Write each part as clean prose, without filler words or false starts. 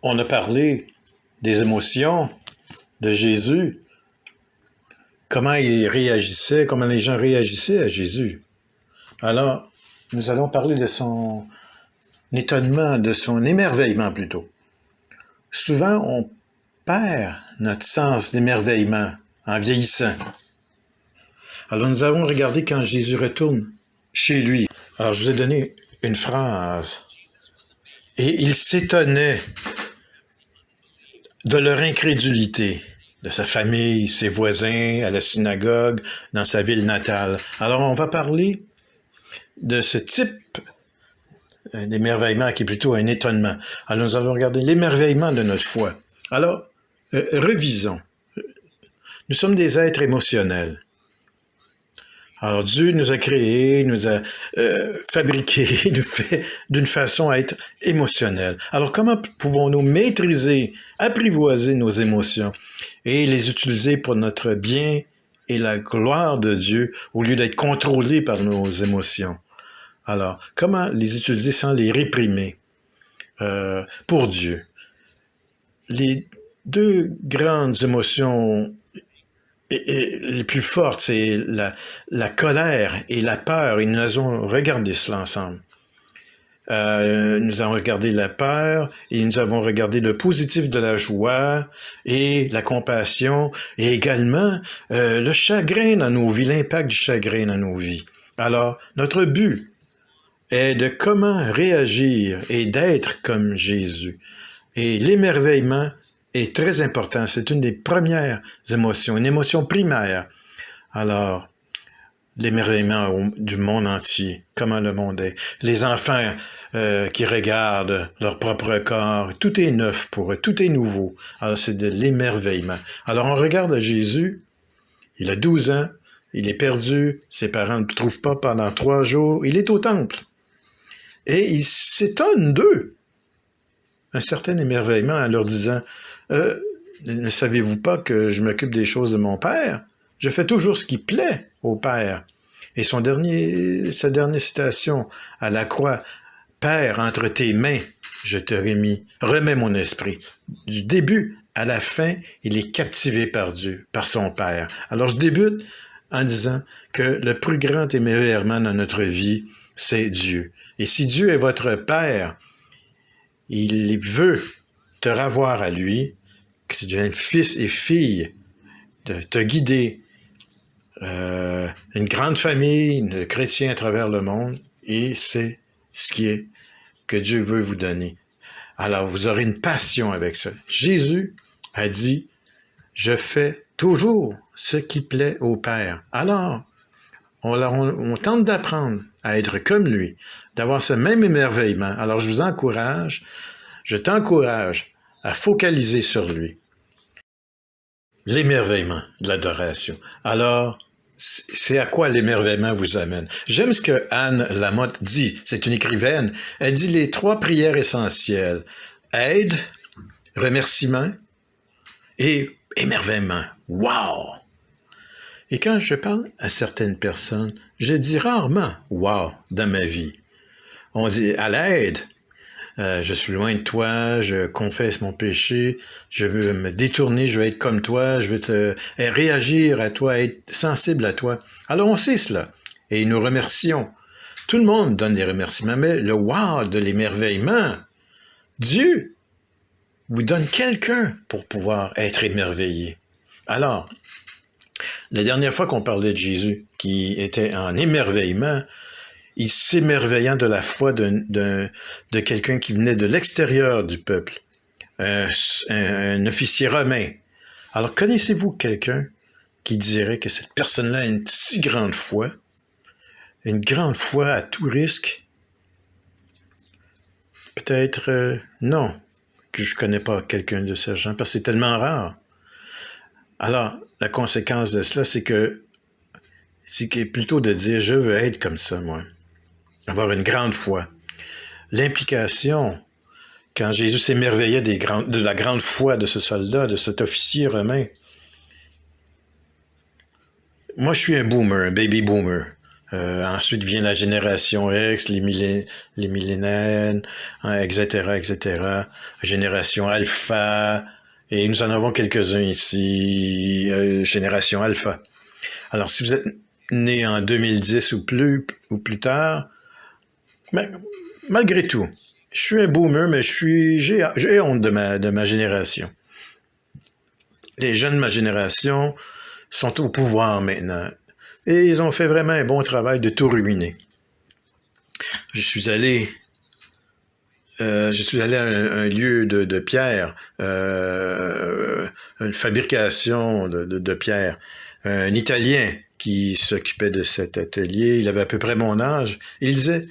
On a parlé des émotions de Jésus, comment il réagissait, comment les gens réagissaient à Jésus. Alors, nous allons parler de son étonnement, de son émerveillement plutôt. Souvent, on perd notre sens d'émerveillement en vieillissant. Alors, nous avons regardé quand Jésus retourne chez lui. Alors, je vous ai donné une phrase. Et il s'étonnait de leur incrédulité, de sa famille, ses voisins, à la synagogue, dans sa ville natale. Alors, on va parler de ce type d'émerveillement qui est plutôt un étonnement. Alors, nous allons regarder l'émerveillement de notre foi. Alors, revisons. Nous sommes des êtres émotionnels. Alors, Dieu nous a créés, nous a fabriqués, nous fait d'une façon à être émotionnels. Alors, comment pouvons-nous maîtriser, apprivoiser nos émotions et les utiliser pour notre bien et la gloire de Dieu au lieu d'être contrôlés par nos émotions? Alors, comment les utiliser sans les réprimer pour Dieu? Les deux grandes émotions les plus fortes, c'est la colère et la peur. Et nous avons regardé cela ensemble. Nous avons regardé la peur et nous avons regardé le positif de la joie et la compassion et également le chagrin dans nos vies, l'impact du chagrin dans nos vies. Alors, notre but est de comment réagir et d'être comme Jésus. Et l'émerveillement est très important. C'est une des premières émotions, une émotion primaire. Alors, l'émerveillement du monde entier, comment le monde est. Les enfants qui regardent leur propre corps, tout est neuf pour eux, tout est nouveau. Alors, c'est de l'émerveillement. Alors, on regarde Jésus, il a 12 ans, il est perdu, ses parents ne le trouvent pas pendant 3 jours, il est au temple. Et il s'étonne d'eux. Un certain émerveillement en leur disant ne savez-vous pas que je m'occupe des choses de mon Père? Je fais toujours ce qui plaît au Père. Et sa dernière citation à la croix, Père, entre tes mains, je te remets mon esprit. Du début à la fin, il est captivé par Dieu, par son Père. Alors je débute en disant que le plus grand émerveillement dans notre vie, c'est Dieu. Et si Dieu est votre Père, il veut te ravoir à lui, que tu deviennes fils et fille, de te guider, une grande famille de chrétiens à travers le monde, et c'est ce qui est que Dieu veut vous donner. Alors, vous aurez une passion avec ça. Jésus a dit, je fais toujours ce qui plaît au Père. Alors, on tente d'apprendre à être comme lui, d'avoir ce même émerveillement. Alors, je t'encourage à focaliser sur lui. L'émerveillement de l'adoration. Alors, c'est à quoi l'émerveillement vous amène? J'aime ce que Anne Lamotte dit. C'est une écrivaine. Elle dit les 3 prières essentielles. Aide, remerciement et émerveillement. Wow! Et quand je parle à certaines personnes, je dis rarement « wow » dans ma vie. On dit à l'aide. Je suis loin de toi, je confesse mon péché, je veux me détourner, je veux être comme toi, je veux réagir à toi, être sensible à toi. Alors on sait cela, et nous remercions. Tout le monde donne des remerciements, mais le wow de l'émerveillement, Dieu vous donne quelqu'un pour pouvoir être émerveillé. Alors, la dernière fois qu'on parlait de Jésus, qui était en émerveillement, il s'émerveillant de la foi de quelqu'un qui venait de l'extérieur du peuple, un officier romain. Alors, connaissez-vous quelqu'un qui dirait que cette personne-là a une si grande foi à tout risque? Peut-être non, que je connais pas quelqu'un de ce genre, parce que c'est tellement rare. Alors, la conséquence de cela, c'est plutôt de dire, je veux être comme ça, moi. Avoir une grande foi. L'implication, quand Jésus s'émerveillait de la grande foi de ce soldat, de cet officier romain. Moi, je suis un boomer, un baby boomer. Ensuite vient la génération X, les millénaires, hein, etc., etc. Génération Alpha, et nous en avons quelques-uns ici, génération Alpha. Alors, si vous êtes né en 2010 ou plus tard, mais, malgré tout, je suis un boomer, mais j'ai honte de ma génération. Les jeunes de ma génération sont au pouvoir maintenant. Et ils ont fait vraiment un bon travail de tout ruiner. Je suis allé à un lieu de pierre, une fabrication de pierre. Un Italien qui s'occupait de cet atelier, il avait à peu près mon âge. Il disait,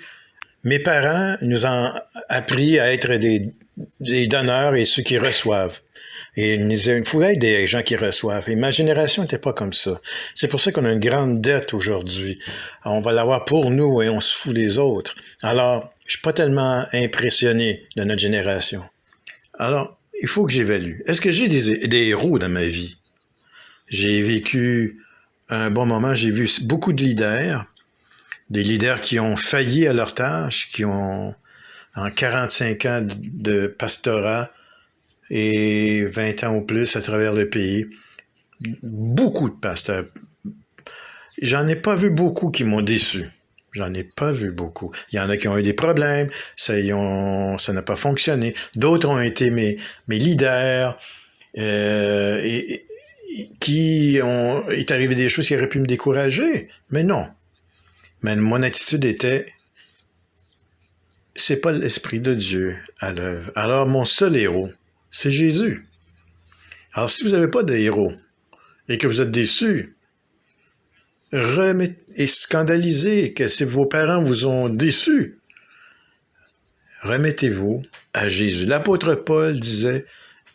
mes parents nous ont appris à être des donneurs et ceux qui reçoivent. Et il faut être des gens qui reçoivent. Et ma génération n'était pas comme ça. C'est pour ça qu'on a une grande dette aujourd'hui. On va l'avoir pour nous et on se fout des autres. Alors, je suis pas tellement impressionné de notre génération. Alors, il faut que j'évalue. Est-ce que j'ai des héros dans ma vie? J'ai vécu un bon moment. J'ai vu beaucoup de leaders. Des leaders qui ont failli à leur tâche, qui ont, en 45 ans de pastorat, et 20 ans ou plus à travers le pays. Beaucoup de pasteurs. J'en ai pas vu beaucoup qui m'ont déçu. J'en ai pas vu beaucoup. Il y en a qui ont eu des problèmes, ça n'a pas fonctionné. D'autres ont été mes leaders, et est arrivé des choses qui auraient pu me décourager. Mais non. Mais mon attitude était, c'est pas l'Esprit de Dieu à l'œuvre. Alors, mon seul héros, c'est Jésus. Alors, si vous n'avez pas de héros et que vous êtes déçus, et scandalisés que si vos parents vous ont déçus, remettez-vous à Jésus. L'apôtre Paul disait,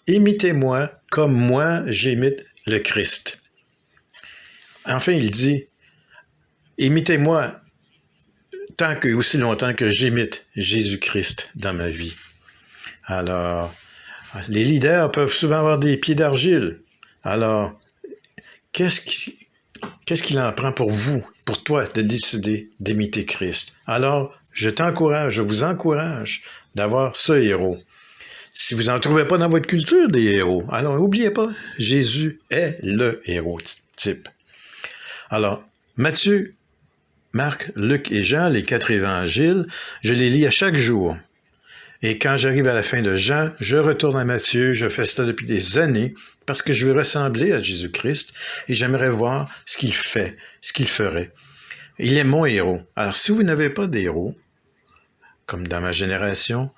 imitez-moi comme moi j'imite le Christ. Enfin, il dit, imitez-moi aussi longtemps que j'imite Jésus-Christ dans ma vie. Alors, les leaders peuvent souvent avoir des pieds d'argile. Alors, qu'est-ce qu'il en prend pour vous, pour toi, de décider d'imiter Christ? Alors, je vous encourage d'avoir ce héros. Si vous n'en trouvez pas dans votre culture des héros, alors n'oubliez pas, Jésus est le héros type. Alors, Matthieu, Marc, Luc et Jean, les 4 évangiles, je les lis à chaque jour. Et quand j'arrive à la fin de Jean, je retourne à Matthieu, je fais cela depuis des années, parce que je veux ressembler à Jésus-Christ et j'aimerais voir ce qu'il fait, ce qu'il ferait. Il est mon héros. Alors, si vous n'avez pas d'héros, comme dans ma génération,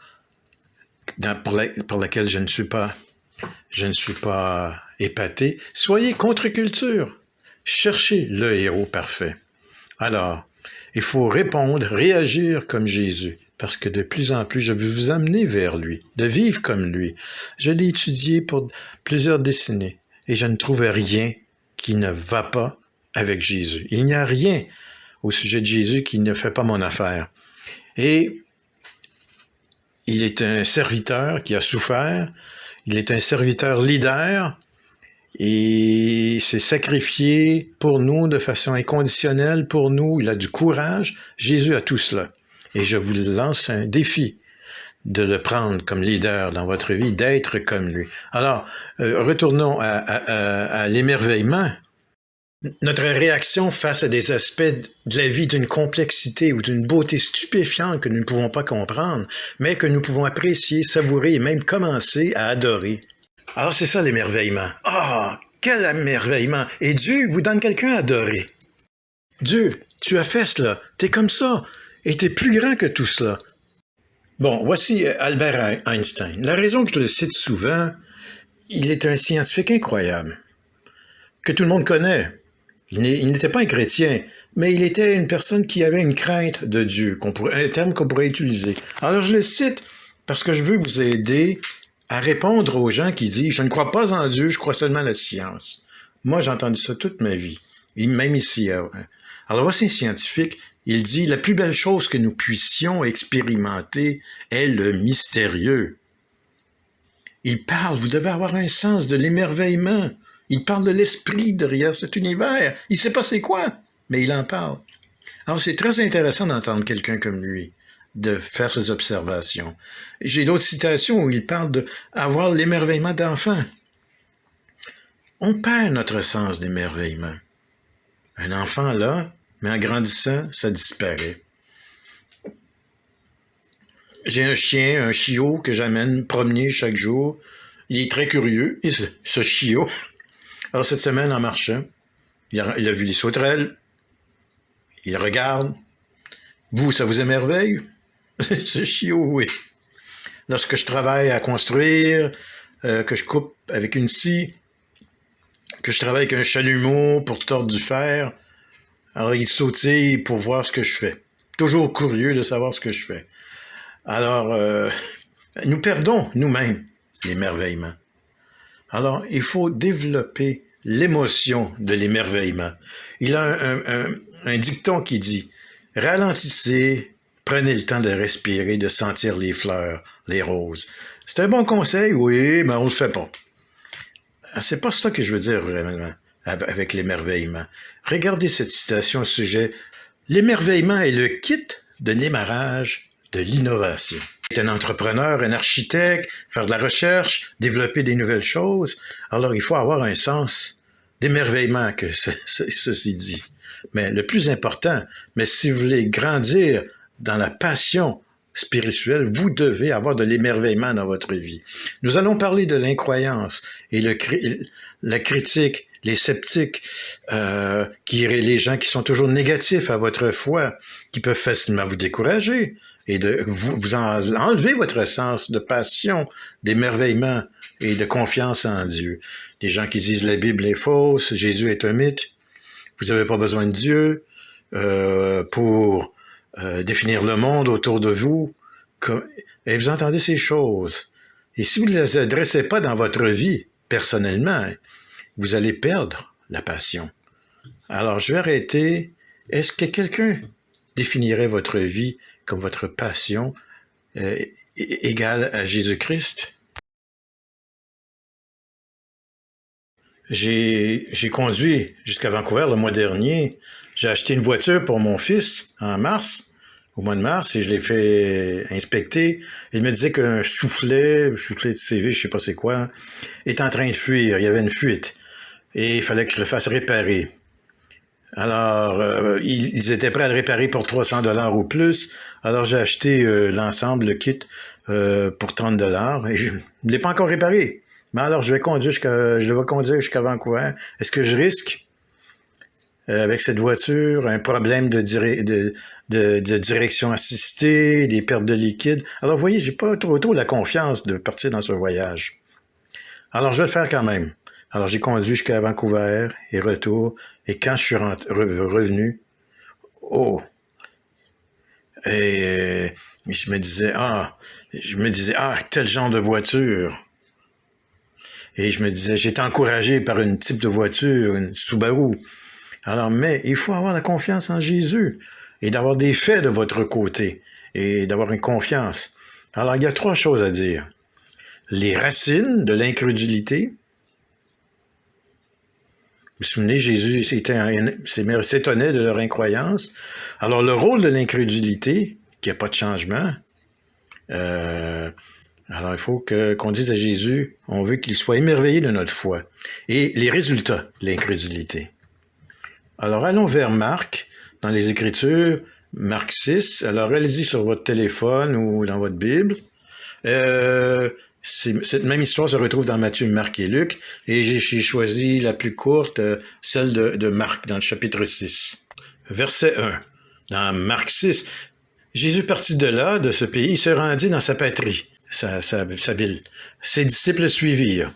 pour laquelle je ne suis pas épaté, soyez contre-culture. Cherchez le héros parfait. Alors, il faut répondre, réagir comme Jésus. Parce que de plus en plus, je veux vous amener vers lui, de vivre comme lui. Je l'ai étudié pour plusieurs décennies et je ne trouvais rien qui ne va pas avec Jésus. Il n'y a rien au sujet de Jésus qui ne fait pas mon affaire. Et il est un serviteur qui a souffert, il est un serviteur leader et s'est sacrifié pour nous de façon inconditionnelle, pour nous, il a du courage. Jésus a tout cela. Et je vous lance un défi de le prendre comme leader dans votre vie, d'être comme lui. Alors, retournons à l'émerveillement. Notre réaction face à des aspects de la vie d'une complexité ou d'une beauté stupéfiante que nous ne pouvons pas comprendre, mais que nous pouvons apprécier, savourer et même commencer à adorer. Alors, c'est ça l'émerveillement. Ah, quel émerveillement! Et Dieu vous donne quelqu'un à adorer. Dieu, tu as fait cela, t'es comme ça. Et t'es plus grand que tout cela. Bon, voici Albert Einstein. La raison que je le cite souvent, il est un scientifique incroyable, que tout le monde connaît. Il n'était pas un chrétien, mais il était une personne qui avait une crainte de Dieu, un terme qu'on pourrait utiliser. Alors je le cite parce que je veux vous aider à répondre aux gens qui disent « Je ne crois pas en Dieu, je crois seulement à la science ». Moi, j'ai entendu ça toute ma vie, même ici. Alors voici un scientifique. Il dit, la plus belle chose que nous puissions expérimenter est le mystérieux. Il parle, vous devez avoir un sens de l'émerveillement. Il parle de l'esprit derrière cet univers. Il ne sait pas c'est quoi, mais il en parle. Alors, c'est très intéressant d'entendre quelqu'un comme lui, de faire ses observations. J'ai d'autres citations où il parle d'avoir l'émerveillement d'enfant. On perd notre sens d'émerveillement. Un enfant là, mais en grandissant, ça disparaît. J'ai un chien, un chiot que j'amène promener chaque jour. Il est très curieux, ce chiot. Alors cette semaine, en marchant, il a vu les sauterelles, il regarde. Vous, ça vous émerveille? Ce chiot, oui. Lorsque je travaille à construire, que je coupe avec une scie, que je travaille avec un chalumeau pour tordre du fer, alors il sautille pour voir ce que je fais. Toujours curieux de savoir ce que je fais. Alors, nous perdons nous-mêmes l'émerveillement. Alors, il faut développer l'émotion de l'émerveillement. Il a un dicton qui dit « Ralentissez, prenez le temps de respirer, de sentir les fleurs, les roses. » C'est un bon conseil, oui, mais on le fait pas. C'est pas ça que je veux dire vraiment avec l'émerveillement. Regardez cette citation au sujet « L'émerveillement est le kit de démarrage de l'innovation. » Être un entrepreneur, un architecte, faire de la recherche, développer des nouvelles choses, alors il faut avoir un sens d'émerveillement, que ceci dit. Mais le plus important, mais si vous voulez grandir dans la passion spirituelle, vous devez avoir de l'émerveillement dans votre vie. Nous allons parler de l'incroyance et la critique, les sceptiques, les gens qui sont toujours négatifs à votre foi, qui peuvent facilement vous décourager et de vous enlever votre sens de passion, d'émerveillement et de confiance en Dieu. Des gens qui disent la Bible est fausse, Jésus est un mythe, vous n'avez pas besoin de Dieu pour définir le monde autour de vous. Et vous entendez ces choses. Et si vous ne les adressez pas dans votre vie, personnellement, vous allez perdre la passion. Alors, je vais arrêter. Est-ce que quelqu'un définirait votre vie comme votre passion égale à Jésus-Christ? J'ai conduit jusqu'à Vancouver le mois dernier. J'ai acheté une voiture pour mon fils en mars, au mois de mars, et je l'ai fait inspecter. Il me disait qu'un soufflet de CV, je sais pas c'est quoi, est en train de fuir. Il y avait une fuite. Et il fallait que je le fasse réparer. Alors, ils étaient prêts à le réparer pour 300$ ou plus. Alors, j'ai acheté l'ensemble, le kit, pour 30$. Et je ne l'ai pas encore réparé. Mais alors, je vais conduire jusqu'à Vancouver. Est-ce que je risque, avec cette voiture, un problème de direction assistée, des pertes de liquide? Alors, vous voyez, j'ai pas trop la confiance de partir dans ce voyage. Alors, je vais le faire quand même. Alors, j'ai conduit jusqu'à Vancouver et retour. Et quand je suis revenu, et je me disais, tel genre de voiture. Et je me disais, j'étais encouragé par une type de voiture, une Subaru. Alors, mais il faut avoir la confiance en Jésus et d'avoir des faits de votre côté et d'avoir une confiance. Alors, il y a 3 choses à dire. Les racines de l'incrédulité. Vous vous souvenez, Jésus s'étonnait de leur incroyance. Alors, le rôle de l'incrédulité, qu'il n'y a pas de changement, alors il faut qu'on dise à Jésus, on veut qu'il soit émerveillé de notre foi. Et les résultats de l'incrédulité. Alors, allons vers Marc, dans les Écritures, Marc 6. Alors, allez-y sur votre téléphone ou dans votre Bible. Cette même histoire se retrouve dans Matthieu, Marc et Luc, et j'ai choisi la plus courte, celle de Marc, dans le chapitre 6. Verset 1. Dans Marc 6, Jésus partit de là, de ce pays, il se rendit dans sa patrie, sa ville. Ses disciples le suivirent.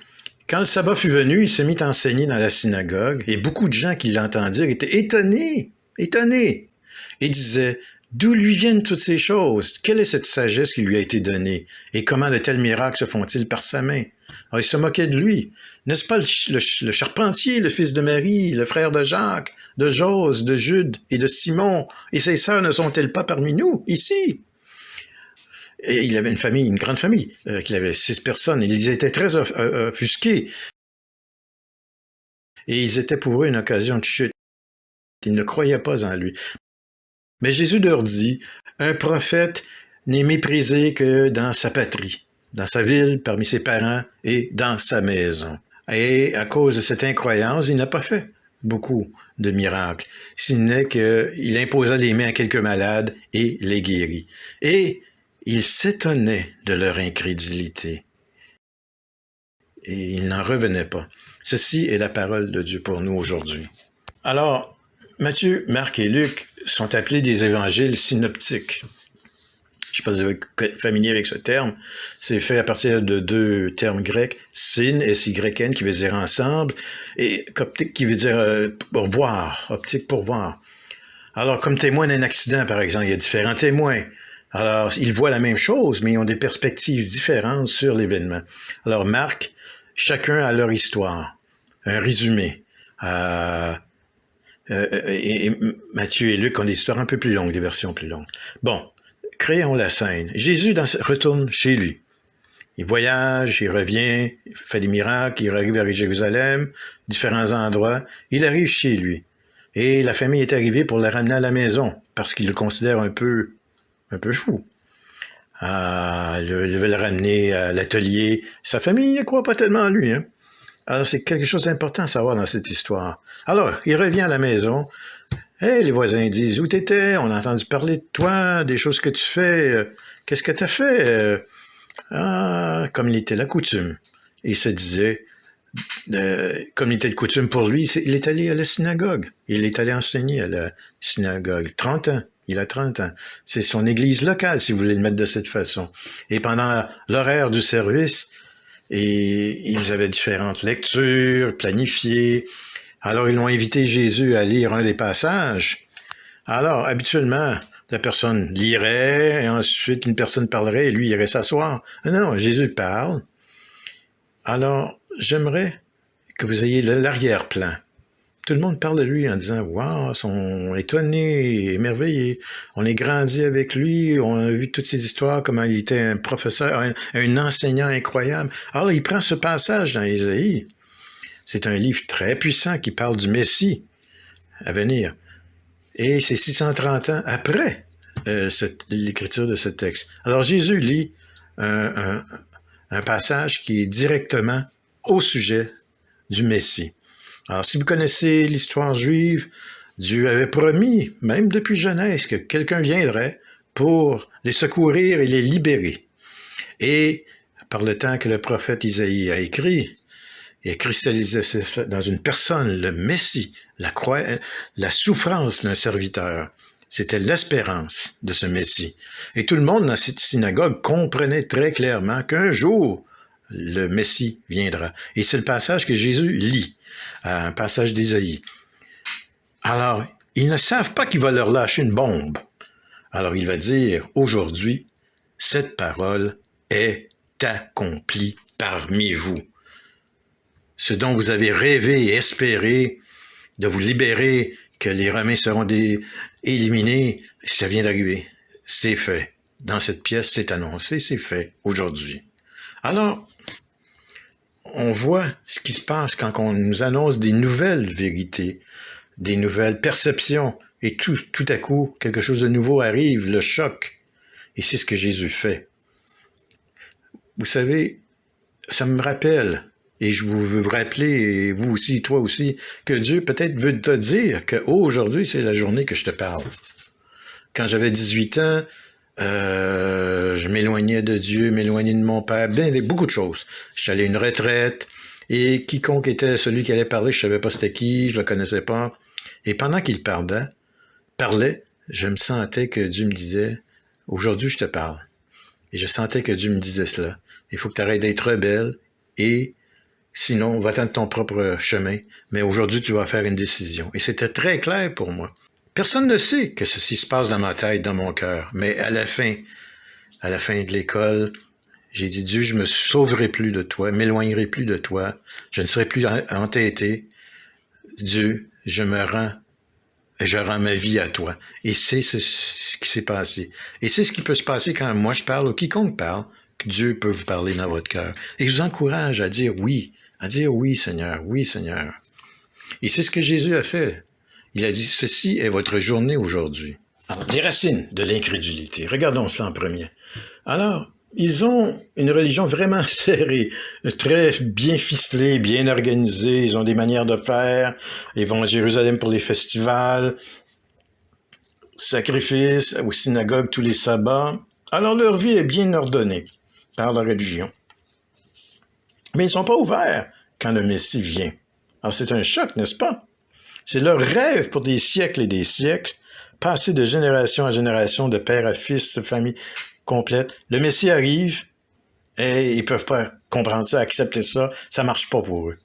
Quand le sabbat fut venu, il se mit à enseigner dans la synagogue, et beaucoup de gens qui l'entendirent étaient étonnés, et disaient, d'où lui viennent toutes ces choses? Quelle est cette sagesse qui lui a été donnée? Et comment de tels miracles se font-ils par sa main? Alors, ils se moquaient de lui. N'est-ce pas le charpentier, le fils de Marie, le frère de Jacques, de Jose, de Jude et de Simon? Et ses sœurs ne sont-elles pas parmi nous, ici? Et il avait une grande famille, qu'il avait 6 personnes. Et ils étaient très offusqués. Et ils étaient pour eux une occasion de chute. Ils ne croyaient pas en lui. Mais Jésus leur dit, un prophète n'est méprisé que dans sa patrie, dans sa ville, parmi ses parents et dans sa maison. Et à cause de cette incroyance, il n'a pas fait beaucoup de miracles, si n'est qu'il imposa les mains à quelques malades et les guérit. Et il s'étonnait de leur incrédulité. Et il n'en revenait pas. Ceci est la parole de Dieu pour nous aujourd'hui. Alors, Matthieu, Marc et Luc sont appelés des évangiles synoptiques. Je ne sais pas si vous êtes familier avec ce terme. C'est fait à partir de deux termes grecs, syn, S-Y-N, qui veut dire ensemble, et coptique, qui veut dire pour voir, optique pour voir. Alors, comme témoin d'un accident, par exemple, il y a différents témoins. Alors, ils voient la même chose, mais ils ont des perspectives différentes sur l'événement. Alors, Marc, chacun a leur histoire, un résumé. Et Matthieu et Luc ont des histoires un peu plus longues, des versions plus longues. Bon, créons la scène. Jésus retourne chez lui. Il voyage, il revient, il fait des miracles, il arrive à Jérusalem, différents endroits. Il arrive chez lui. Et la famille est arrivée pour le ramener à la maison, parce qu'il le considère un peu fou. Il veut le ramener à l'atelier. Sa famille ne croit pas tellement en lui, hein. Alors, c'est quelque chose d'important à savoir dans cette histoire. Alors, il revient à la maison. Hey, les voisins disent, où t'étais? On a entendu parler de toi, des choses que tu fais. Qu'est-ce que t'as fait? Comme il était la coutume. Et il se disait, comme il était de coutume pour lui, il est allé à la synagogue. Il est allé enseigner à la synagogue. 30 ans. Il a 30 ans. C'est son église locale, si vous voulez le mettre de cette façon. Et pendant l'horaire du service, et ils avaient différentes lectures planifiées. Alors, ils l'ont invité Jésus à lire un des passages. Alors, habituellement, la personne lirait, et ensuite une personne parlerait, et lui irait s'asseoir. Non, Jésus parle. Alors, j'aimerais que vous ayez l'arrière-plan. Tout le monde parle de lui en disant « Wow, ils sont étonnés, émerveillés. On est grandi avec lui, on a vu toutes ces histoires, comment il était un professeur, un enseignant incroyable. » Alors, il prend ce passage dans Ésaïe. C'est un livre très puissant qui parle du Messie à venir. Et c'est 630 ans après l'écriture de ce texte. Alors, Jésus lit un passage qui est directement au sujet du Messie. Alors, si vous connaissez l'histoire juive, Dieu avait promis, même depuis Genèse, que quelqu'un viendrait pour les secourir et les libérer. Et par le temps que le prophète Isaïe a écrit, il a cristallisé dans une personne, le Messie, la souffrance d'un serviteur. C'était l'espérance de ce Messie. Et tout le monde dans cette synagogue comprenait très clairement qu'un jour, le Messie viendra. Et c'est le passage que Jésus lit, un passage d'Ésaïe. Alors, ils ne savent pas qu'il va leur lâcher une bombe. Alors, il va dire, aujourd'hui, cette parole est accomplie parmi vous. Ce dont vous avez rêvé et espéré de vous libérer, que les Romains seront éliminés, ça vient d'arriver. C'est fait. Dans cette pièce, c'est annoncé, c'est fait aujourd'hui. Alors, on voit ce qui se passe quand on nous annonce des nouvelles vérités, des nouvelles perceptions, et tout à coup, quelque chose de nouveau arrive, le choc. Et c'est ce que Jésus fait. Vous savez, ça me rappelle, et je veux vous rappeler, et vous aussi, toi aussi, que Dieu peut-être veut te dire qu'aujourd'hui, c'est la journée que je te parle. Quand j'avais 18 ans, je m'éloignais de Dieu, m'éloignais de mon Père, beaucoup de choses. J'étais allé à une retraite, et quiconque était celui qui allait parler, je savais pas c'était qui, je le connaissais pas. Et pendant qu'il parlait, je me sentais que Dieu me disait, aujourd'hui je te parle. Et je sentais que Dieu me disait cela. Il faut que tu arrêtes d'être rebelle, et sinon, va-t'en de ton propre chemin, mais aujourd'hui tu vas faire une décision. Et c'était très clair pour moi. Personne ne sait que ceci se passe dans ma tête, dans mon cœur. Mais à la fin de l'école, j'ai dit, Dieu, je me sauverai plus de toi, m'éloignerai plus de toi, je ne serai plus entêté. Dieu, je rends ma vie à toi. Et c'est ce qui s'est passé. Et c'est ce qui peut se passer quand moi je parle ou quiconque parle, que Dieu peut vous parler dans votre cœur. Et je vous encourage à dire oui Seigneur, oui Seigneur. Et c'est ce que Jésus a fait. Il a dit, ceci est votre journée aujourd'hui. Alors, les racines de l'incrédulité. Regardons cela en premier. Alors, ils ont une religion vraiment serrée, très bien ficelée, bien organisée. Ils ont des manières de faire. Ils vont à Jérusalem pour les festivals, sacrifices, aux synagogues tous les sabbats. Alors, leur vie est bien ordonnée par la religion. Mais ils ne sont pas ouverts quand le Messie vient. Alors, c'est un choc, n'est-ce pas? C'est leur rêve pour des siècles et des siècles, passer de génération à génération, de père à fils, de famille complète. Le Messie arrive et ils peuvent pas comprendre ça, accepter ça. Ça marche pas pour eux.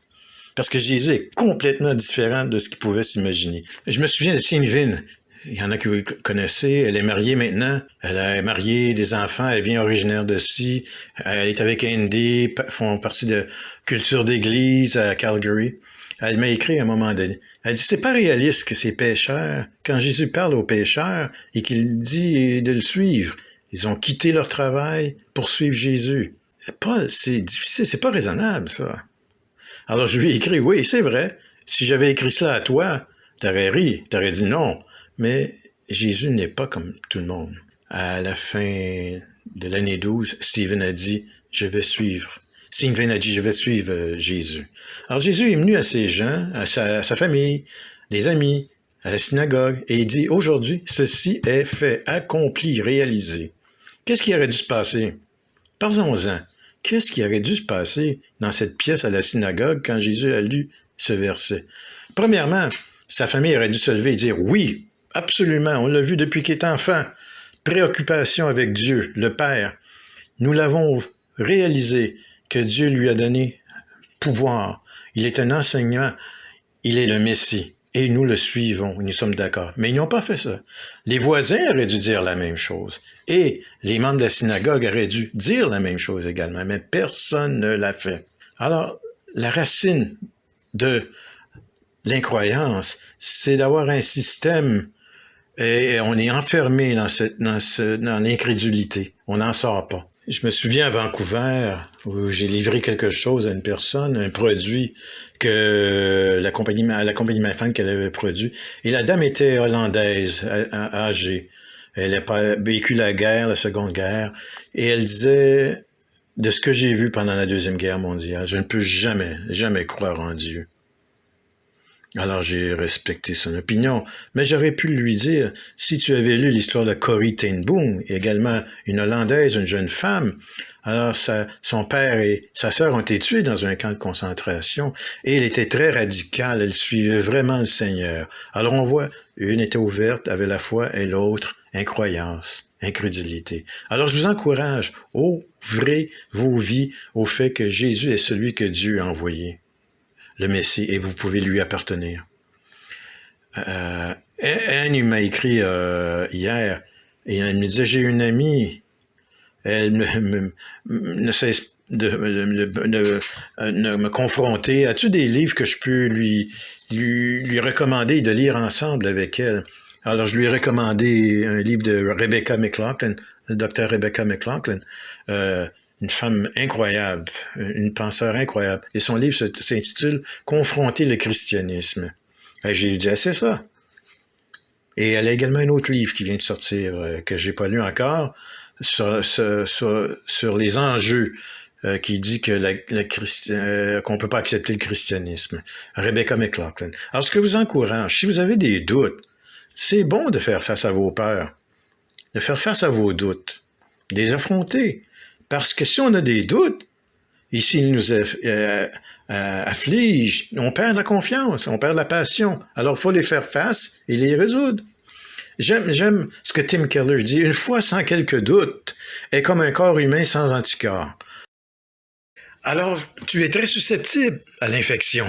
Parce que Jésus est complètement différent de ce qu'ils pouvaient s'imaginer. Je me souviens de Sainte Vine. Il y en a que vous connaissez. Elle est mariée maintenant. Elle a marié des enfants. Elle vient originaire de ci. Elle est avec Andy, font partie de culture d'église à Calgary. Elle m'a écrit à un moment donné. Elle dit, c'est pas réaliste que ces pécheurs, quand Jésus parle aux pécheurs et qu'il dit de le suivre, ils ont quitté leur travail pour suivre Jésus. Paul, c'est difficile, c'est pas raisonnable, ça. Alors je lui ai écrit, oui, c'est vrai. Si j'avais écrit cela à toi, t'aurais ri, t'aurais dit non. Mais Jésus n'est pas comme tout le monde. À la fin de l'année 12, Stephen a dit, je vais suivre. Stephen a dit, je vais suivre Jésus. Alors Jésus est venu à ses gens, à sa famille, des amis, à la synagogue, et il dit, aujourd'hui, ceci est fait, accompli, réalisé. Qu'est-ce qui aurait dû se passer? Parlons-en. Qu'est-ce qui aurait dû se passer dans cette pièce à la synagogue quand Jésus a lu ce verset? Premièrement, sa famille aurait dû se lever et dire, oui, absolument, on l'a vu depuis qu'il est enfant. Préoccupation avec Dieu, le Père. Nous l'avons réalisé que Dieu lui a donné pouvoir. Il est un enseignant. Il est le Messie. Et nous le suivons. Nous sommes d'accord. Mais ils n'ont pas fait ça. Les voisins auraient dû dire la même chose. Et les membres de la synagogue auraient dû dire la même chose également. Mais personne ne l'a fait. Alors, la racine de l'incroyance, c'est d'avoir un système et on est enfermé dans l'incrédulité. On n'en sort pas. Je me souviens à Vancouver où j'ai livré quelque chose à une personne, un produit que la compagnie Mafan qu'elle avait produit. Et la dame était hollandaise, âgée. Elle a vécu la guerre, la Seconde Guerre. Et elle disait, de ce que j'ai vu pendant la Deuxième Guerre mondiale, je ne peux jamais croire en Dieu. Alors j'ai respecté son opinion, mais j'aurais pu lui dire, si tu avais lu l'histoire de Corrie ten Boom, également une Hollandaise, une jeune femme, alors son père et sa sœur ont été tués dans un camp de concentration, et elle était très radicale, elle suivait vraiment le Seigneur. Alors on voit, une était ouverte, avait la foi, et l'autre, incroyance, incrédulité. Alors je vous encourage, ouvrez vos vies au fait que Jésus est celui que Dieu a envoyé, le Messie, et vous pouvez lui appartenir. Anne m'a écrit hier, et elle me disait, j'ai une amie, elle ne cesse de me confronter. As-tu des livres que je peux lui recommander et de lire ensemble avec elle? Alors, je lui ai recommandé un livre de Rebecca McLaughlin, le docteur Rebecca McLaughlin, une femme incroyable, une penseur incroyable. Et son livre s'intitule « Confronter le christianisme ». Et j'ai dit, ah, c'est ça. Et elle a également un autre livre qui vient de sortir, que j'ai pas lu encore, sur les enjeux, qui dit que qu'on peut pas accepter le christianisme. Rebecca McLaughlin. Alors, ce que vous encourage, si vous avez des doutes, c'est bon de faire face à vos peurs, de faire face à vos doutes, de les affronter. Parce que si on a des doutes, et s'ils nous affligent, on perd la confiance, on perd la passion. Alors, il faut les faire face et les résoudre. J'aime ce que Tim Keller dit, une foi sans quelques doutes est comme un corps humain sans anticorps. Alors, tu es très susceptible à l'infection.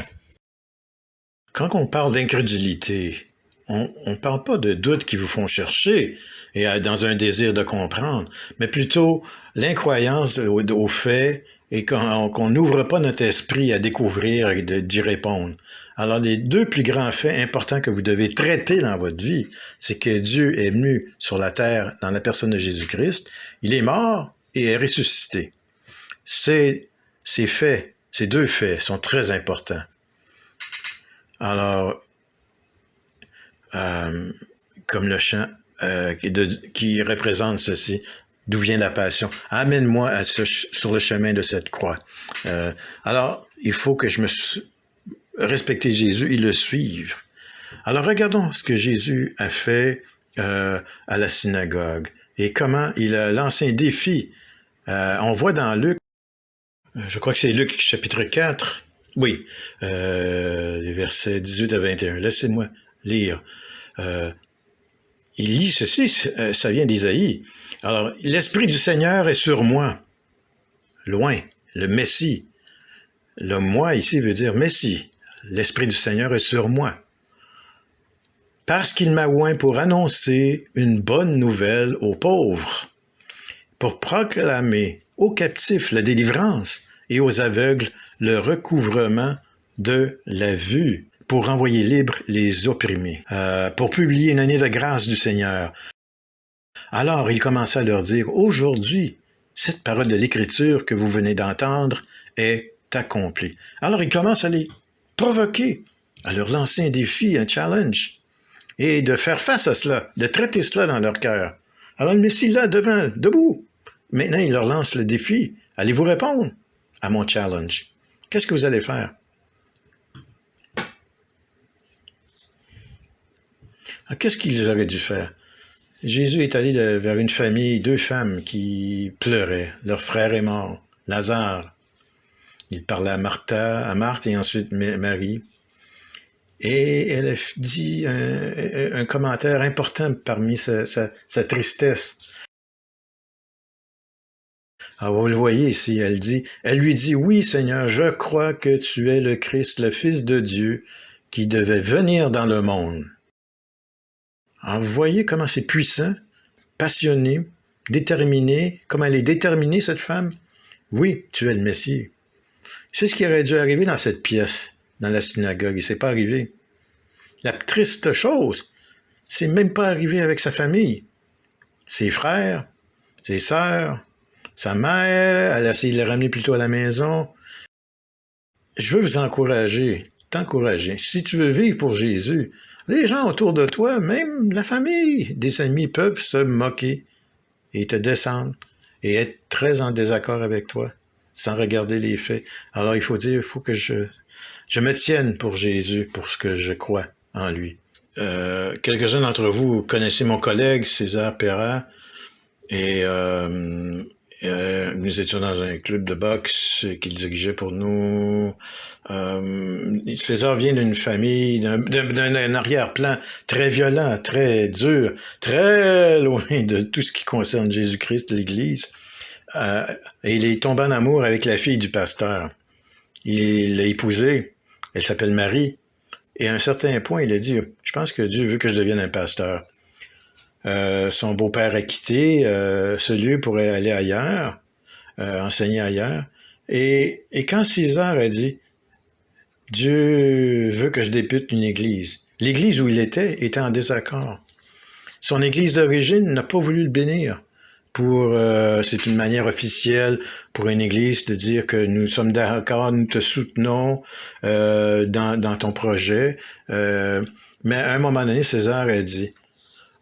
Quand on parle d'incrédulité, on ne parle pas de doutes qui vous font chercher et dans un désir de comprendre, mais plutôt l'incroyance au fait et qu'on n'ouvre pas notre esprit à découvrir et d'y répondre. Alors, les deux plus grands faits importants que vous devez traiter dans votre vie, c'est que Dieu est venu sur la terre dans la personne de Jésus-Christ, il est mort et est ressuscité. Ces faits, ces deux faits sont très importants. Alors, comme le chant qui représente ceci. D'où vient la passion? Amène-moi sur le chemin de cette croix. Alors, il faut que je me respecte Jésus et le suive. Alors, regardons ce que Jésus a fait à la synagogue et comment il a lancé un défi. On voit dans Luc, je crois que c'est Luc chapitre 4, oui, les versets 18 à 21. Laissez-moi lire. Il lit ceci, ça vient d'Isaïe. Alors, l'Esprit du Seigneur est sur moi. Loin, le Messie. Le moi ici veut dire Messie. L'Esprit du Seigneur est sur moi. Parce qu'il m'a oint pour annoncer une bonne nouvelle aux pauvres, pour proclamer aux captifs la délivrance et aux aveugles le recouvrement de la vue, pour renvoyer libres les opprimés, pour publier une année de grâce du Seigneur. Alors il commença à leur dire, aujourd'hui, cette parole de l'Écriture que vous venez d'entendre est accomplie. Alors il commence à les provoquer, à leur lancer un défi, un challenge, et de faire face à cela, de traiter cela dans leur cœur. Alors le Messie là, debout. Maintenant, il leur lance le défi. Allez-vous répondre à mon challenge? Qu'est-ce que vous allez faire? Alors, qu'est-ce qu'ils auraient dû faire? Jésus est allé vers une famille, 2 femmes qui pleuraient. Leur frère est mort, Lazare. Il parlait à Marthe et ensuite Marie. Et elle a dit un commentaire important parmi sa tristesse. Alors vous le voyez ici, elle lui dit, oui Seigneur, je crois que tu es le Christ, le Fils de Dieu, qui devait venir dans le monde. Alors vous voyez comment c'est puissant, passionné, déterminé, comment elle est déterminée cette femme. Oui, tu es le Messie. C'est ce qui aurait dû arriver dans cette pièce, dans la synagogue, et c'est pas arrivé. La triste chose, c'est même pas arrivé avec sa famille. Ses frères, ses sœurs, sa mère, elle a essayé de le ramener plutôt à la maison. Je veux vous encourager, t'encourager. Si tu veux vivre pour Jésus, les gens autour de toi, même la famille, des amis, peuvent se moquer et te descendre et être très en désaccord avec toi, sans regarder les faits. Alors il faut dire, il faut que je me tienne pour Jésus, pour ce que je crois en lui. Quelques-uns d'entre vous connaissez mon collègue César Perra, et nous étions dans un club de boxe qu'il dirigeait pour nous. César vient d'une famille, d'un arrière-plan très violent, très dur, très loin de tout ce qui concerne Jésus-Christ, l'Église. Et il est tombé en amour avec la fille du pasteur. Il l'a épousée, elle s'appelle Marie. Et à un certain point, il a dit, je pense que Dieu veut que je devienne un pasteur. Son beau-père a quitté ce lieu pour aller ailleurs, enseigner ailleurs. Et quand César a dit, Dieu veut que je débute une église, l'église où il était en désaccord. Son église d'origine n'a pas voulu le bénir. C'est une manière officielle pour une église de dire que nous sommes d'accord, nous te soutenons dans ton projet. Mais à un moment donné, César a dit,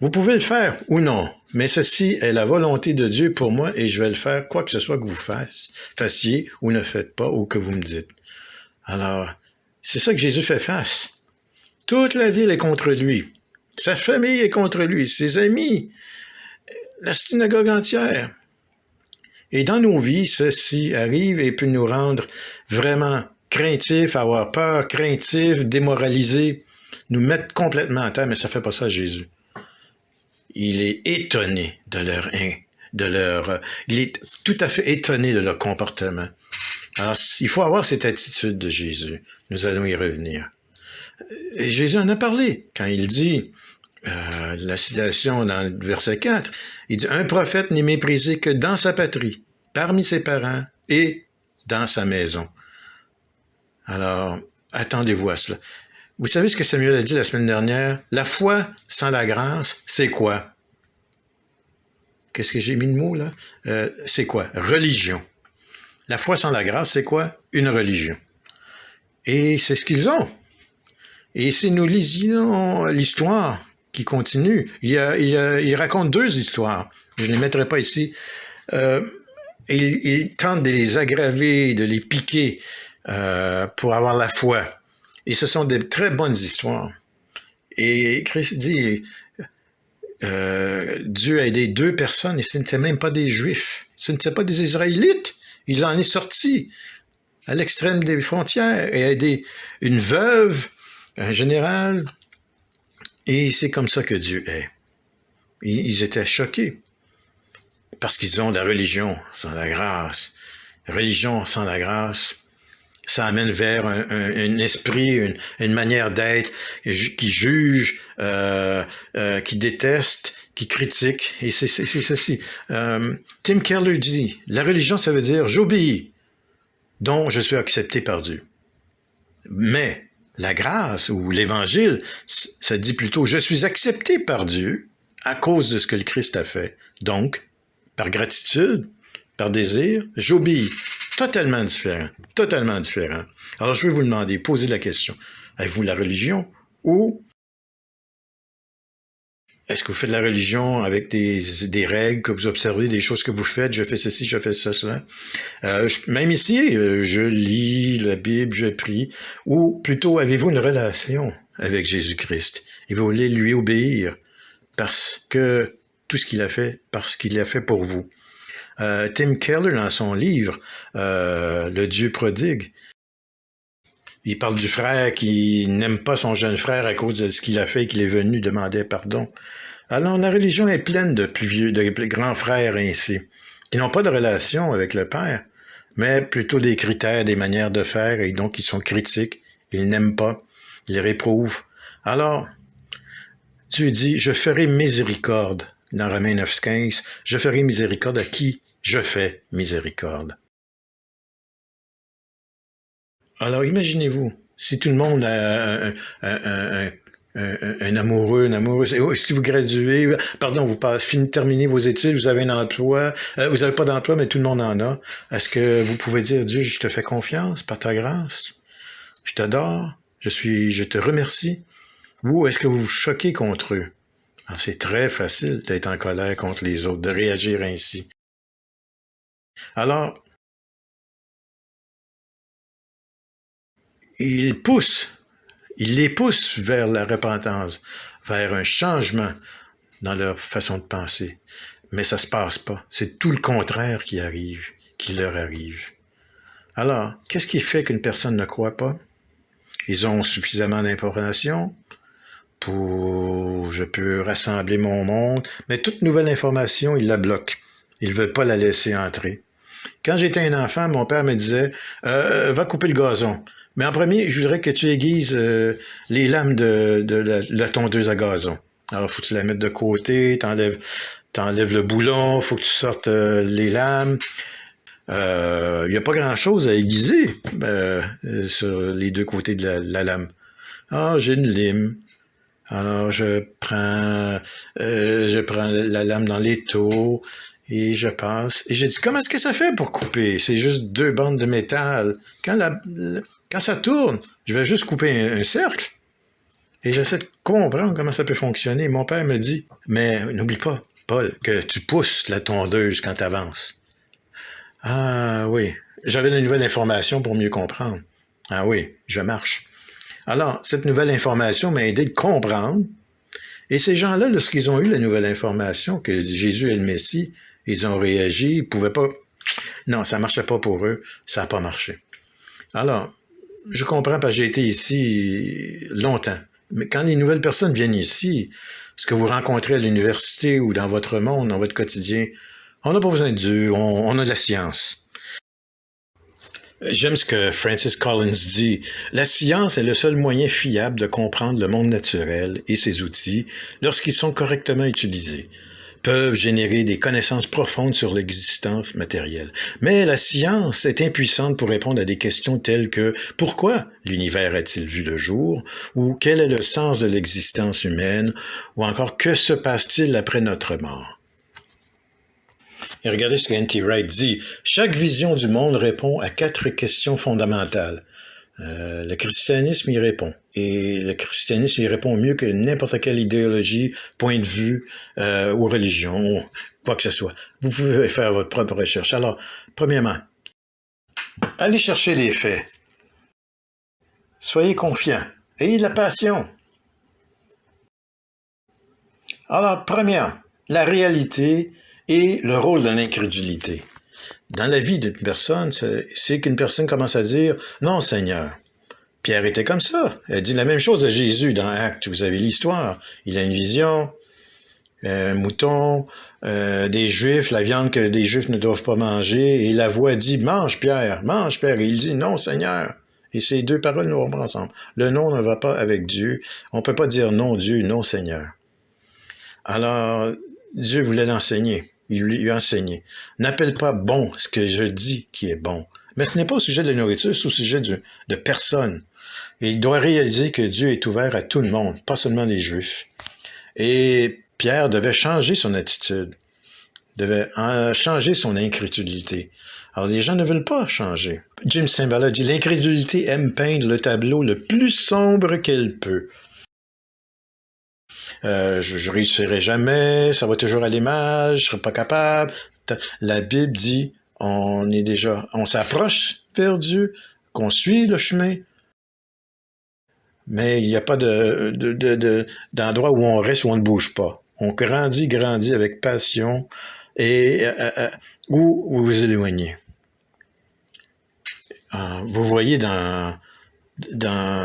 vous pouvez le faire ou non, mais ceci est la volonté de Dieu pour moi et je vais le faire, quoi que ce soit que vous fassiez ou ne faites pas ou que vous me dites. Alors, c'est ça que Jésus fait face. Toute la ville est contre lui. Sa famille est contre lui, ses amis, la synagogue entière. Et dans nos vies, ceci arrive et peut nous rendre vraiment craintifs, avoir peur, craintifs, démoralisés, nous mettre complètement à terre, mais ça ne fait pas ça à Jésus. Il est étonné il est tout à fait étonné de leur comportement. Alors, il faut avoir cette attitude de Jésus. Nous allons y revenir. Et Jésus en a parlé quand il dit, la citation dans le verset 4, il dit, un prophète n'est méprisé que dans sa patrie, parmi ses parents et dans sa maison. Alors, attendez-vous à cela. Vous savez ce que Samuel a dit la semaine dernière? La foi sans la grâce, c'est quoi? Qu'est-ce que j'ai mis de mots là? C'est quoi? Religion. La foi sans la grâce, c'est quoi? Une religion. Et c'est ce qu'ils ont. Et si nous lisions l'histoire qui continue. Il raconte deux histoires. Je ne les mettrai pas ici. Il tente de les aggraver, de les piquer pour avoir la foi. Et ce sont de très bonnes histoires. Et Christ dit, Dieu a aidé deux personnes et ce n'étaient même pas des Juifs. Ce n'étaient pas des Israélites. Il en est sorti à l'extrême des frontières et a aidé une veuve, un général. Et c'est comme ça que Dieu est. Ils étaient choqués parce qu'ils ont de la religion sans la grâce. Religion sans la grâce, ça amène vers un esprit, une manière d'être qui juge, qui déteste, qui critique. Et c'est ceci. Tim Keller dit, la religion, ça veut dire j'obéis, donc je suis accepté par Dieu. Mais la grâce ou l'évangile, ça dit plutôt je suis accepté par Dieu à cause de ce que le Christ a fait. Donc, par gratitude, par désir, j'obéis. Totalement différent. Totalement différent. Alors, je vais vous demander, posez la question. Avez-vous la religion ou est-ce que vous faites de la religion avec des règles que vous observez, des choses que vous faites, je fais ceci, je fais ça, cela? Même ici, je lis la Bible, je prie. Ou plutôt, avez-vous une relation avec Jésus-Christ? Et vous voulez lui obéir parce que tout ce qu'il a fait, parce qu'il l'a fait pour vous. Tim Keller, dans son livre « Le Dieu prodigue », il parle du frère qui n'aime pas son jeune frère à cause de ce qu'il a fait et qu'il est venu demander pardon. Alors, la religion est pleine de plus vieux, de grands frères ainsi, qui n'ont pas de relation avec le Père, mais plutôt des critères, des manières de faire, et donc ils sont critiques, ils n'aiment pas, ils réprouvent. Alors, Dieu dit « Je ferai miséricorde ». Dans Romains 9,15, « Je ferai miséricorde à qui je fais miséricorde ». Alors, imaginez-vous, si tout le monde a un amoureux, une amoureuse, si vous graduez, pardon, vous terminez vos études, vous avez un emploi, vous n'avez pas d'emploi, mais tout le monde en a, est-ce que vous pouvez dire, Dieu, je te fais confiance par ta grâce, je t'adore, je te remercie, ou est-ce que vous vous choquez contre eux? Alors, c'est très facile d'être en colère contre les autres, de réagir ainsi. Alors, il les pousse vers la repentance, vers un changement dans leur façon de penser. Mais ça se passe pas. C'est tout le contraire qui leur arrive. Alors, qu'est-ce qui fait qu'une personne ne croit pas? Ils ont suffisamment d'informations je peux rassembler mon monde, mais toute nouvelle information, ils la bloquent. Ils ne veulent pas la laisser entrer. Quand j'étais un enfant, mon père me disait va couper le gazon. Mais en premier, je voudrais que tu aiguises les lames de la tondeuse à gazon. Alors, faut que tu la mettes de côté, t'enlèves le boulon, faut que tu sortes les lames. Il n'y a pas grand-chose à aiguiser sur les deux côtés de la lame. Ah, j'ai une lime. Alors, je prends la lame dans l'étau et je passe. Et j'ai dit, comment est-ce que ça fait pour couper? C'est juste deux bandes de métal. Quand ça tourne, je vais juste couper un cercle. Et j'essaie de comprendre comment ça peut fonctionner. Mon père me dit, mais n'oublie pas, Paul, que tu pousses la tondeuse quand tu avances. Ah oui, j'avais de nouvelles informations pour mieux comprendre. Ah oui, je marche. Alors, cette nouvelle information m'a aidé de comprendre. Et ces gens-là, lorsqu'ils ont eu la nouvelle information que Jésus est le Messie, ils ont réagi, ils pouvaient pas... Non, ça marchait pas pour eux, ça n'a pas marché. Alors, je comprends parce que j'ai été ici longtemps. Mais quand les nouvelles personnes viennent ici, ce que vous rencontrez à l'université ou dans votre monde, dans votre quotidien, on n'a pas besoin de Dieu, on a de la science. J'aime ce que Francis Collins dit. La science est le seul moyen fiable de comprendre le monde naturel et ses outils lorsqu'ils sont correctement utilisés. Peuvent générer des connaissances profondes sur l'existence matérielle. Mais la science est impuissante pour répondre à des questions telles que « Pourquoi l'univers a-t-il vu le jour ?» ou « Quel est le sens de l'existence humaine ?» ou encore « Que se passe-t-il après notre mort ?» Et regardez ce que N.T. Wright dit. Chaque vision du monde répond à 4 questions fondamentales. Le christianisme y répond. Et le christianisme y répond mieux que n'importe quelle idéologie, point de vue ou religion, ou quoi que ce soit. Vous pouvez faire votre propre recherche. Alors, premièrement, allez chercher les faits. Soyez confiants. Ayez de la passion. Alors, premièrement, la réalité et le rôle de l'incrédulité. Dans la vie d'une personne, c'est qu'une personne commence à dire « Non, Seigneur ». Pierre était comme ça. Elle dit la même chose à Jésus dans Actes. Vous avez l'histoire. Il a une vision, un mouton, des Juifs, la viande que des Juifs ne doivent pas manger. Et la voix dit « Mange, Pierre, mange, Pierre ». Et il dit « Non, Seigneur ». Et ces deux paroles ne vont pas ensemble. Le non ne va pas avec Dieu. On ne peut pas dire non Dieu, non Seigneur. Alors, Dieu voulait l'enseigner. Il lui a enseigné. N'appelle pas bon ce que je dis qui est bon. Mais ce n'est pas au sujet de la nourriture, c'est au sujet de personne. Et il doit réaliser que Dieu est ouvert à tout le monde, pas seulement les Juifs. Et Pierre devait changer son attitude, devait changer son incrédulité. Alors, les gens ne veulent pas changer. Jim Cymbala dit « L'incrédulité aime peindre le tableau le plus sombre qu'elle peut. » Je réussirai jamais, ça va toujours aller mal, je serai pas capable. La Bible dit, on s'approche vers Dieu, qu'on suit le chemin, mais il n'y a pas d'endroit où on reste, où on ne bouge pas. On grandit avec passion, et où vous vous éloignez. Vous voyez dans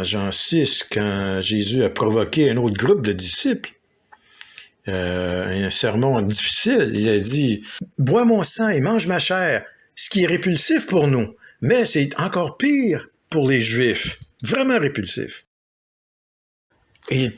Jean 6, quand Jésus a provoqué un autre groupe de disciples, un sermon difficile, il a dit « Bois mon sang et mange ma chair », ce qui est répulsif pour nous, mais c'est encore pire pour les Juifs, vraiment répulsif. Et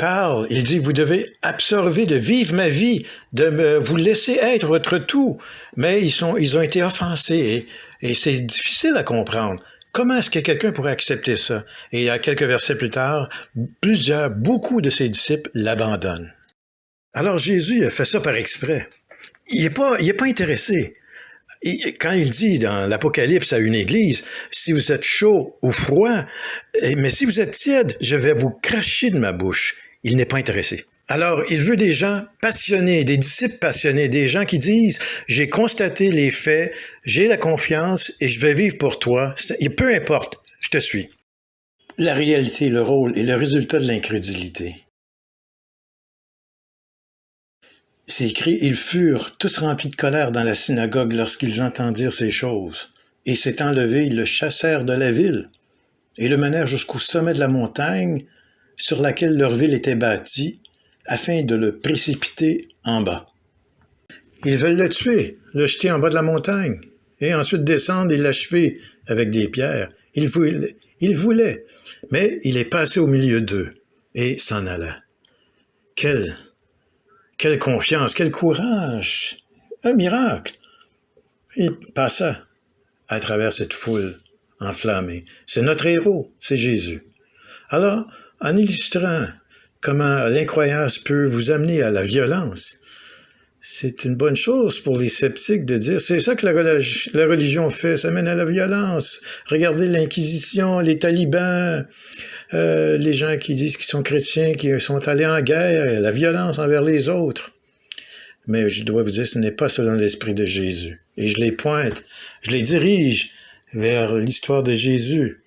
il dit « Vous devez absorber, de vivre ma vie, vous laisser être votre tout », mais ils ont été offensés, et c'est difficile à comprendre. Comment est-ce que quelqu'un pourrait accepter ça? Et il y a quelques versets plus tard, beaucoup de ses disciples l'abandonnent. Alors Jésus a fait ça par exprès. Il est pas intéressé. Quand il dit dans l'Apocalypse à une église, si vous êtes chaud ou froid, mais si vous êtes tiède, je vais vous cracher de ma bouche. Il n'est pas intéressé. Alors, il veut des gens passionnés, des disciples passionnés, des gens qui disent « J'ai constaté les faits, j'ai la confiance et je vais vivre pour toi. Et peu importe, je te suis. » La réalité, le rôle et le résultat de l'incrédulité. C'est écrit « Ils furent tous remplis de colère dans la synagogue lorsqu'ils entendirent ces choses. Et s'étant levés, ils le chassèrent de la ville et le menèrent jusqu'au sommet de la montagne sur laquelle leur ville était bâtie, afin de le précipiter en bas. » Ils veulent le tuer, le jeter en bas de la montagne, et ensuite descendre et l'achever avec des pierres. Il voulait, mais il est passé au milieu d'eux et s'en alla. Quelle confiance, quel courage! Un miracle! Il passa à travers cette foule enflammée. C'est notre héros, c'est Jésus. Alors, en illustrant comment l'incroyance peut vous amener à la violence, c'est une bonne chose pour les sceptiques de dire c'est ça que la religion fait, ça mène à la violence. Regardez l'Inquisition, les talibans, les gens qui disent qu'ils sont chrétiens, qui sont allés en guerre, la violence envers les autres. Mais je dois vous dire, ce n'est pas selon l'esprit de Jésus. Et je les pointe, je les dirige vers l'histoire de Jésus,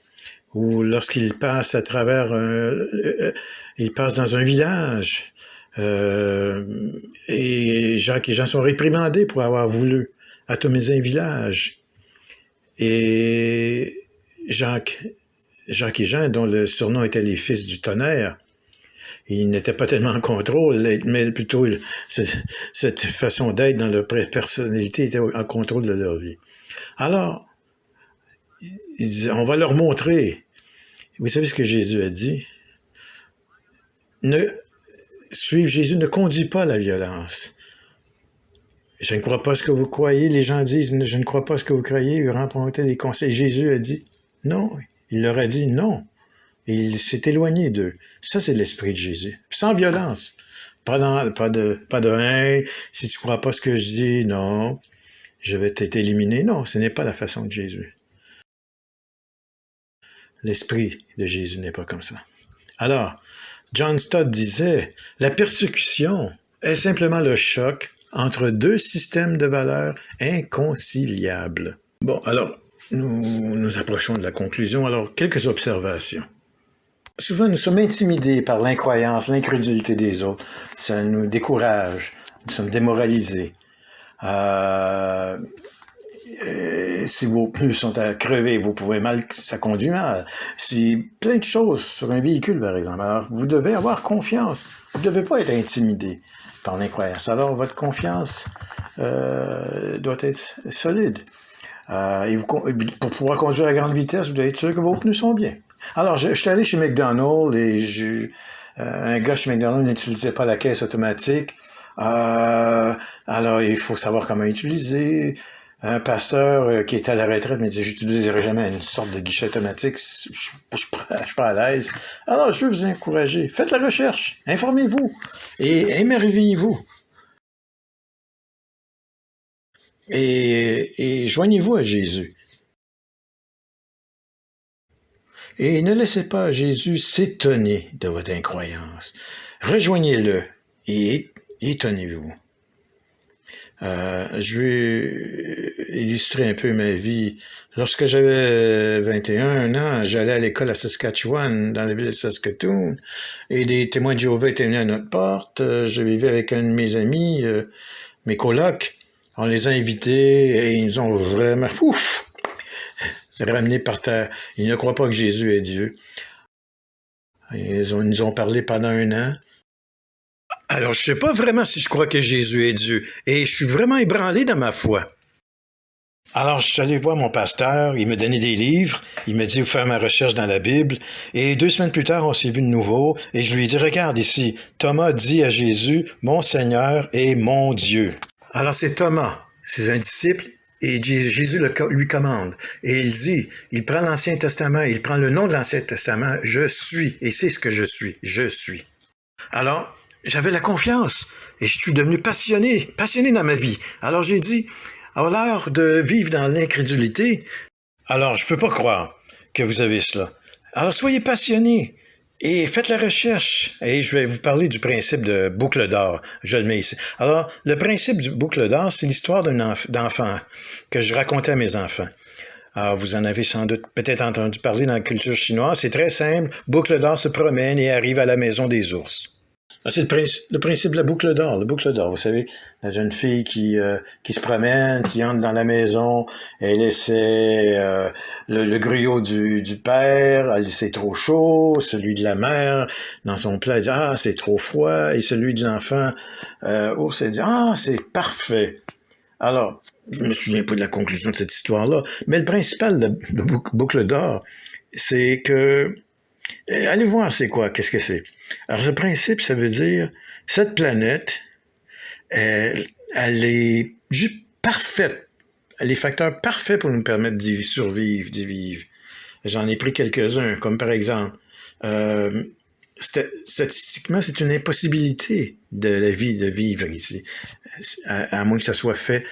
où lorsqu'il passe à travers il passe dans un village, et les gens sont réprimandés pour avoir voulu atomiser un village. Et Jacques et Jean, dont le surnom était les fils du tonnerre, ils n'étaient pas tellement en contrôle, mais plutôt cette façon d'être dans leur personnalité était en contrôle de leur vie. Alors, il disait, on va leur montrer. Vous savez ce que Jésus a dit? Suivre Jésus ne conduit pas à la violence. Je ne crois pas ce que vous croyez. Les gens disent, je ne crois pas ce que vous croyez. Ils remportaient des conseils. Jésus a dit non. Il leur a dit non. Et il s'est éloigné d'eux. Ça, c'est l'esprit de Jésus. Sans violence. Pas de haine. Si tu ne crois pas ce que je dis, non. Je vais t'éliminer. Non, ce n'est pas la façon de Jésus. L'esprit de Jésus n'est pas comme ça. Alors, John Stott disait, la persécution est simplement le choc entre deux systèmes de valeurs inconciliables. Bon, alors, nous nous approchons de la conclusion. Alors, quelques observations. Souvent, nous sommes intimidés par l'incroyance, l'incrédulité des autres. Ça nous décourage. Nous sommes démoralisés. Si vos pneus sont à crever, vous pouvez mal, ça conduit mal. C'est plein de choses sur un véhicule, par exemple. Alors, vous devez avoir confiance. Vous ne devez pas être intimidé par l'incroyance. Alors, votre confiance doit être solide. Et pour pouvoir conduire à grande vitesse, vous devez être sûr que vos pneus sont bien. Alors, je suis allé chez McDonald's et un gars chez McDonald's n'utilisait pas la caisse automatique. Alors, il faut savoir comment utiliser. Un pasteur qui était à la retraite me dit, j'utiliserai jamais une sorte de guichet automatique, je suis pas à l'aise. Alors, je veux vous encourager. Faites la recherche, informez-vous et émerveillez-vous. Et joignez-vous à Jésus. Et ne laissez pas Jésus s'étonner de votre incroyance. Rejoignez-le et étonnez-vous. Je vais illustrer un peu ma vie. Lorsque j'avais 21 ans, j'allais à l'école à Saskatchewan, dans la ville de Saskatoon, et des témoins de Jéhovah étaient venus à notre porte. Je vivais avec un de mes amis, mes colocs. On les a invités et ils nous ont vraiment ramenés par terre. Ils ne croient pas que Jésus est Dieu. Ils nous ont parlé pendant 1 an. Alors, je sais pas vraiment si je crois que Jésus est Dieu, et je suis vraiment ébranlé dans ma foi. Alors, je suis allé voir mon pasteur, il m'a donné des livres, il m'a dit de faire ma recherche dans la Bible, et 2 semaines plus tard, on s'est vu de nouveau, et je lui ai dit, regarde ici, Thomas dit à Jésus, mon Seigneur et mon Dieu. Alors, c'est Thomas, c'est un disciple, et Jésus lui commande. Et il dit, il prend l'Ancien Testament, il prend le nom de l'Ancien Testament, je suis, et c'est ce que je suis. Alors, j'avais la confiance et je suis devenu passionné dans ma vie. Alors j'ai dit, à l'heure de vivre dans l'incrédulité, alors je peux pas croire que vous avez cela. Alors soyez passionné et faites la recherche. Et je vais vous parler du principe de boucle d'or. Je le mets ici. Alors, le principe du boucle d'or, c'est l'histoire d'enfant que je racontais à mes enfants. Alors, vous en avez sans doute peut-être entendu parler dans la culture chinoise. C'est très simple. Boucle d'or se promène et arrive à la maison des ours. C'est le principe de la boucle d'or. La boucle d'or, vous savez, la jeune fille qui se promène, qui entre dans la maison, elle essaie le gruau du père, elle dit c'est trop chaud, celui de la mère, dans son plat, elle dit ah c'est trop froid, et celui de l'enfant, ours, elle dit ah c'est parfait. Alors, je me souviens pas de la conclusion de cette histoire-là, mais le principal de boucle d'or, c'est que allez voir c'est quoi, qu'est-ce que c'est. Alors, ce principe, ça veut dire, cette planète, elle est juste parfaite. Elle est facteur parfait pour nous permettre d'y survivre, d'y vivre. J'en ai pris quelques-uns, comme par exemple, statistiquement, c'est une impossibilité de la vie de vivre ici, à moins que ça soit fait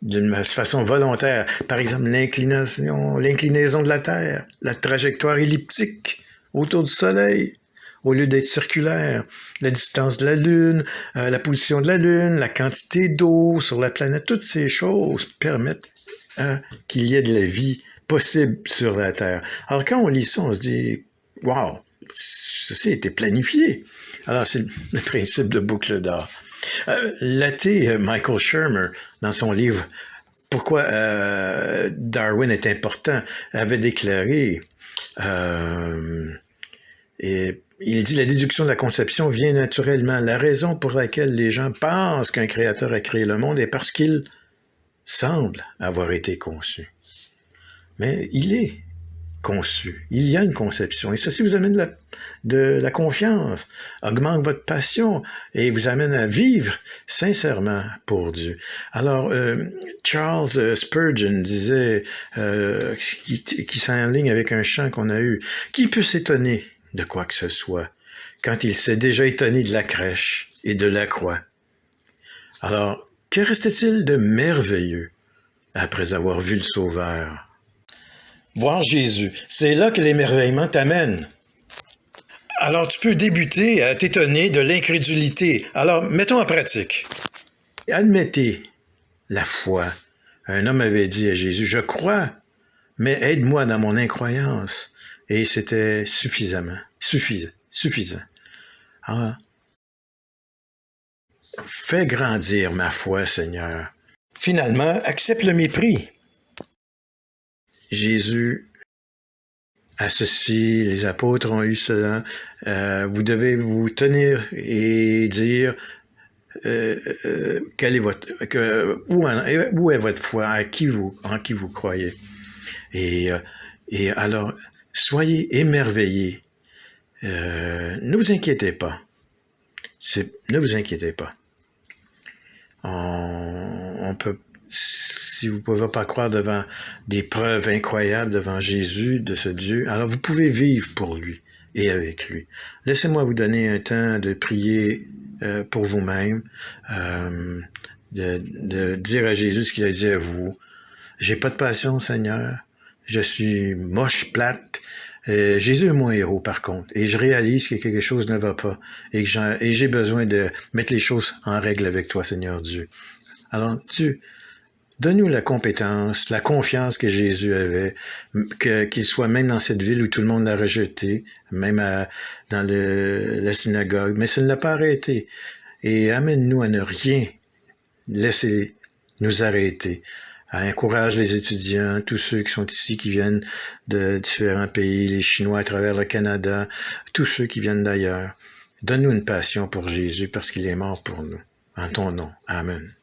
d'une façon volontaire. Par exemple, l'inclinaison de la Terre, la trajectoire elliptique autour du Soleil, au lieu d'être circulaire, la distance de la Lune, la position de la Lune, la quantité d'eau sur la planète, toutes ces choses permettent qu'il y ait de la vie possible sur la Terre. Alors quand on lit ça, on se dit « Wow, ceci a été planifié ». Alors c'est le principe de boucle d'or. L'athée Michael Shermer, dans son livre « Pourquoi Darwin est important », avait déclaré et il dit « La déduction de la conception vient naturellement. La raison pour laquelle les gens pensent qu'un créateur a créé le monde est parce qu'il semble avoir été conçu. Mais il est conçu. Il y a une conception. Et ceci vous amène de la confiance, augmente votre passion et vous amène à vivre sincèrement pour Dieu. » Alors, Charles Spurgeon disait, qui s'enligne avec un chant qu'on a eu, « Qui peut s'étonner de quoi que ce soit, quand il s'est déjà étonné de la crèche et de la croix. » Alors, que restait-il de merveilleux après avoir vu le Sauveur? voir Jésus. C'est là que l'émerveillement t'amène. Alors tu peux débuter à t'étonner de l'incrédulité. Alors mettons en pratique. Admettez la foi. Un homme avait dit à Jésus, je crois, mais aide-moi dans mon incroyance. Et c'était suffisant. Ah, fais grandir ma foi, Seigneur. Finalement, accepte le mépris. Jésus a ceci, les apôtres ont eu cela. Vous devez vous tenir et dire quelle est où est votre foi, en qui vous croyez. Et alors, soyez émerveillés. Ne vous inquiétez pas. Ne vous inquiétez pas. On peut, si vous ne pouvez pas croire devant des preuves incroyables devant Jésus, de ce Dieu, alors vous pouvez vivre pour lui et avec lui. Laissez-moi vous donner un temps de prier pour vous-même, de dire à Jésus ce qu'il a dit à vous. J'ai pas de passion, Seigneur. Je suis moche, plate. Jésus est mon héros, par contre. Et je réalise que quelque chose ne va pas. Et j'ai besoin de mettre les choses en règle avec toi, Seigneur Dieu. Alors, Dieu, donne-nous la compétence, la confiance que Jésus avait, qu'il soit même dans cette ville où tout le monde l'a rejeté, même dans la synagogue. Mais ça ne l'a pas arrêté. Et amène-nous à ne rien laisser nous arrêter. Encourage les étudiants, tous ceux qui sont ici, qui viennent de différents pays, les Chinois à travers le Canada, tous ceux qui viennent d'ailleurs. Donne-nous une passion pour Jésus parce qu'il est mort pour nous. En ton nom. Amen.